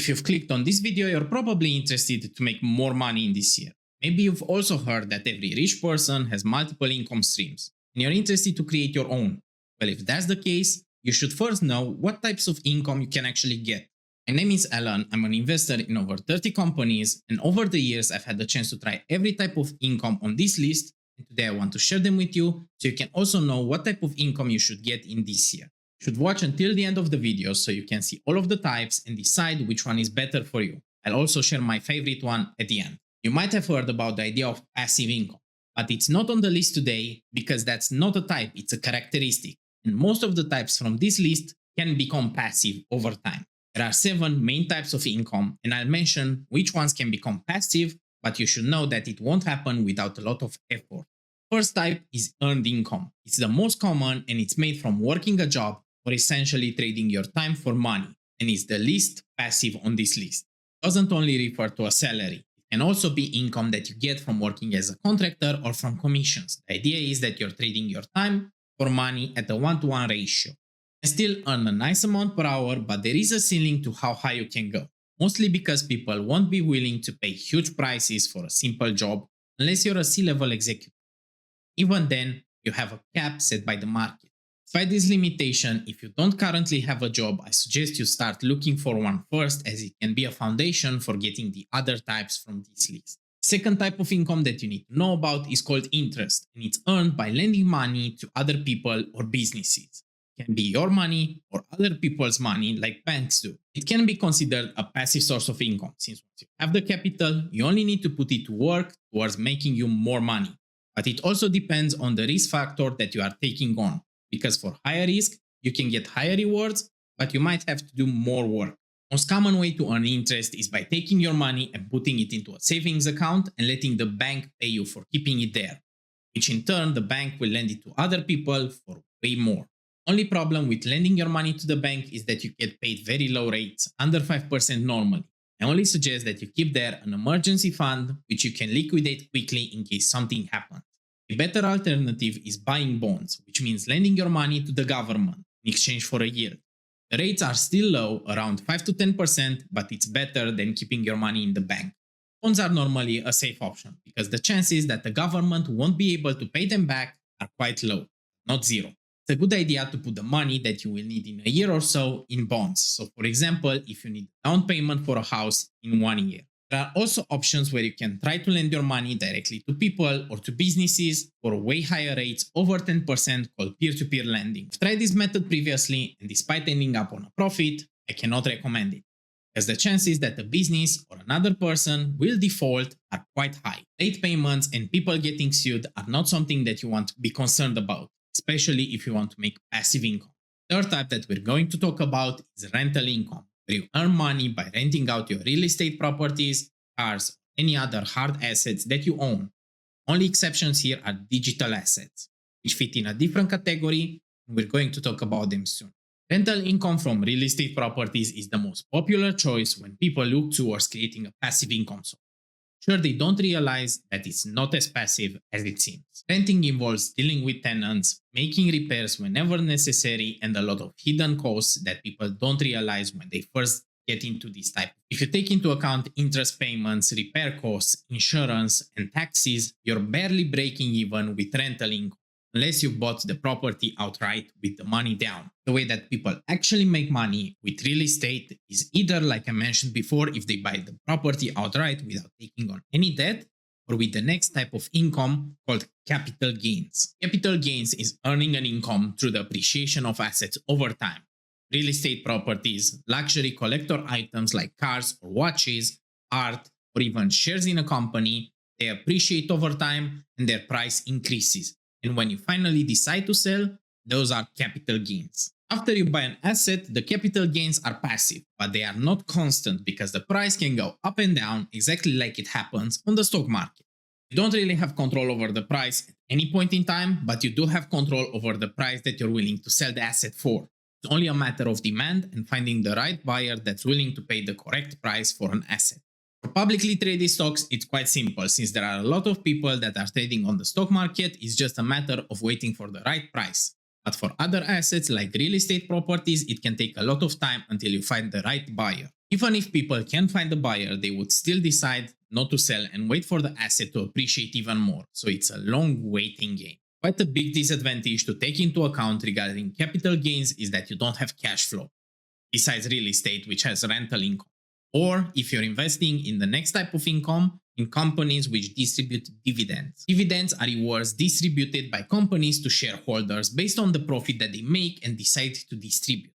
If you've clicked on this video, you're probably interested to make more money in this year. Maybe you've also heard that every rich person has multiple income streams, and you're interested to create your own. Well, if that's the case, you should first know what types of income you can actually get. My name is Alan, I'm an investor in over 30 companies, and over the years I've had the chance to try every type of income on this list, and today I want to share them with you so you can also know what type of income you should get in this year. You should watch until the end of the video so you can see all of the types and decide which one is better for you. I'll also share my favorite one at the end. You might have heard about the idea of passive income, but it's not on the list today because that's not a type, it's a characteristic. And most of the types from this list can become passive over time. There are 7 main types of income, and I'll mention which ones can become passive, but you should know that it won't happen without a lot of effort. First type is earned income. It's the most common and it's made from working a job or essentially trading your time for money, and is the least passive on this list. It doesn't only refer to a salary. It can also be income that you get from working as a contractor or from commissions. The idea is that you're trading your time for money at a 1-to-1 ratio. You can still earn a nice amount per hour, but there is a ceiling to how high you can go. Mostly because people won't be willing to pay huge prices for a simple job unless you're a C-level executive. Even then, you have a cap set by the market. Despite this limitation, if you don't currently have a job, I suggest you start looking for one first, as it can be a foundation for getting the other types from this list. Second type of income that you need to know about is called interest, and it's earned by lending money to other people or businesses. It can be your money or other people's money like banks do. It can be considered a passive source of income, since once you have the capital, you only need to put it to work towards making you more money. But it also depends on the risk factor that you are taking on, because for higher risk, you can get higher rewards, but you might have to do more work. Most common way to earn interest is by taking your money and putting it into a savings account and letting the bank pay you for keeping it there, which in turn the bank will lend it to other people for way more. Only problem with lending your money to the bank is that you get paid very low rates, under 5% normally. I only suggest that you keep there an emergency fund which you can liquidate quickly in case something happens. A better alternative is buying bonds, which means lending your money to the government in exchange for a yield. The rates are still low, around 5 to 10%, but it's better than keeping your money in the bank. Bonds are normally a safe option because the chances that the government won't be able to pay them back are quite low, not zero. It's a good idea to put the money that you will need in a year or so in bonds. So for example, if you need down payment for a house in 1 year. There are also options where you can try to lend your money directly to people or to businesses for way higher rates, over 10%, called peer-to-peer lending. I've tried this method previously, and despite ending up on a profit, I cannot recommend it, as the chances that a business or another person will default are quite high. Late payments and people getting sued are not something that you want to be concerned about, especially if you want to make passive income. The third type that we're going to talk about is rental income, where you earn money by renting out your real estate properties, cars, or any other hard assets that you own. Only exceptions here are digital assets, which fit in a different category, and we're going to talk about them soon. Rental income from real estate properties is the most popular choice when people look towards creating a passive income source. Sure, they don't realize that it's not as passive as it seems. Renting involves dealing with tenants, making repairs whenever necessary, and a lot of hidden costs that people don't realize when they first get into this type. If you take into account interest payments, repair costs, insurance, and taxes, you're barely breaking even with rental income, unless you bought the property outright with the money down. The way that people actually make money with real estate is either, like I mentioned before, if they buy the property outright without taking on any debt, or with the next type of income called capital gains. Capital gains is earning an income through the appreciation of assets over time. Real estate properties, luxury collector items like cars or watches, art, or even shares in a company, they appreciate over time and their price increases. And when you finally decide to sell, those are capital gains. After you buy an asset, the capital gains are passive, but they are not constant because the price can go up and down exactly like it happens on the stock market. You don't really have control over the price at any point in time, but you do have control over the price that you're willing to sell the asset for. It's only a matter of demand and finding the right buyer that's willing to pay the correct price for an asset. For publicly traded stocks, it's quite simple. Since there are a lot of people that are trading on the stock market, it's just a matter of waiting for the right price. But for other assets like real estate properties, it can take a lot of time until you find the right buyer. Even if people can find a buyer, they would still decide not to sell and wait for the asset to appreciate even more, so it's a long waiting game. Quite a big disadvantage to take into account regarding capital gains is that you don't have cash flow, besides real estate, which has rental income. Or if you're investing in the next type of income, in companies which distribute dividends. Dividends are rewards distributed by companies to shareholders based on the profit that they make and decide to distribute.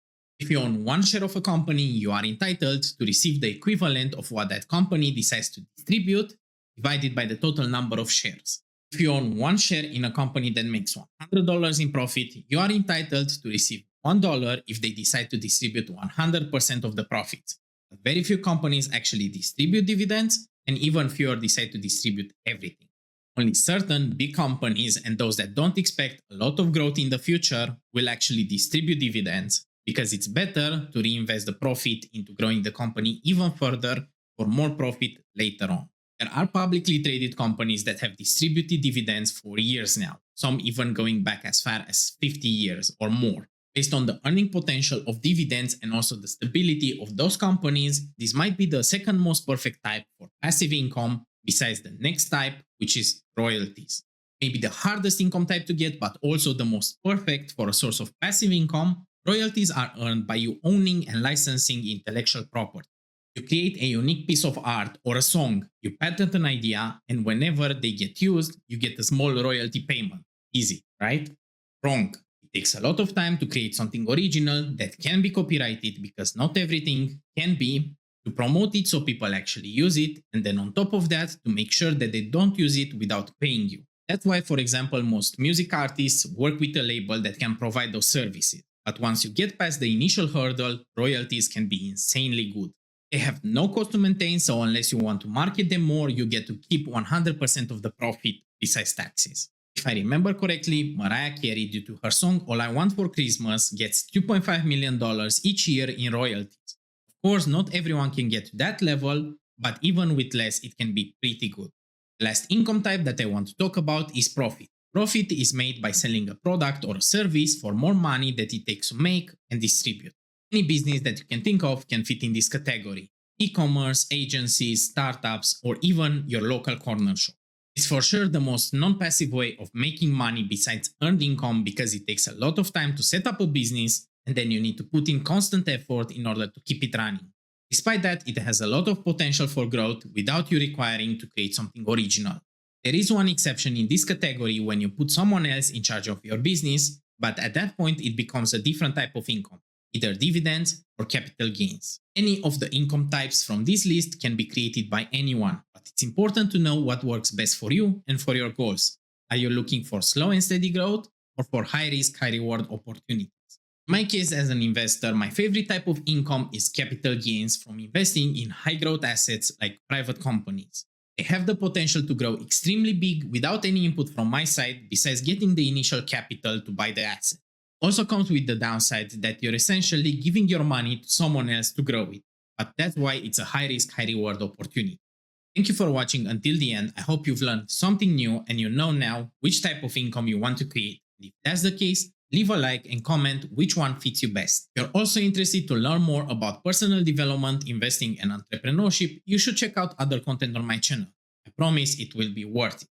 If you own one share of a company, you are entitled to receive the equivalent of what that company decides to distribute, divided by the total number of shares. If you own one share in a company that makes $100 in profit, you are entitled to receive $1 if they decide to distribute 100% of the profits. But very few companies actually distribute dividends, and even fewer decide to distribute everything. Only certain big companies and those that don't expect a lot of growth in the future will actually distribute dividends, because it's better to reinvest the profit into growing the company even further for more profit later on. There are publicly traded companies that have distributed dividends for years now, some even going back as far as 50 years or more. Based on the earning potential of dividends and also the stability of those companies, this might be the second most perfect type for passive income besides the next type, which is royalties. Maybe the hardest income type to get, but also the most perfect for a source of passive income. Royalties are earned by you owning and licensing intellectual property. You create a unique piece of art or a song, you patent an idea, and whenever they get used, you get a small royalty payment. Easy, right? Wrong. It takes a lot of time to create something original that can be copyrighted, because not everything can be, to promote it so people actually use it, and then on top of that, to make sure that they don't use it without paying you. That's why, for example, most music artists work with a label that can provide those services. But once you get past the initial hurdle, royalties can be insanely good. They have no cost to maintain, so unless you want to market them more, you get to keep 100% of the profit besides taxes. If I remember correctly, Mariah Carey, due to her song All I Want for Christmas, gets $2.5 million each year in royalties. Of course, not everyone can get to that level, but even with less, it can be pretty good. The last income type that I want to talk about is profit. Profit is made by selling a product or a service for more money that it takes to make and distribute. Any business that you can think of can fit in this category. E-commerce, agencies, startups, or even your local corner shop. It's for sure the most non-passive way of making money besides earned income, because it takes a lot of time to set up a business and then you need to put in constant effort in order to keep it running. Despite that, it has a lot of potential for growth without you requiring to create something original. There is one exception in this category when you put someone else in charge of your business, but at that point it becomes a different type of income, either dividends or capital gains. Any of the income types from this list can be created by anyone, but it's important to know what works best for you and for your goals. Are you looking for slow and steady growth or for high risk, high reward opportunities? In my case as an investor, my favorite type of income is capital gains from investing in high growth assets like private companies. They have the potential to grow extremely big without any input from my side besides getting the initial capital to buy the asset. Also comes with the downside that you're essentially giving your money to someone else to grow it, but that's why it's a high risk, high reward opportunity. Thank you for watching until the end. I hope you've learned something new and you know now which type of income you want to create. And if that's the case, leave a like and comment which one fits you best. If you're also interested to learn more about personal development, investing, and entrepreneurship, you should check out other content on my channel. I promise it will be worth it.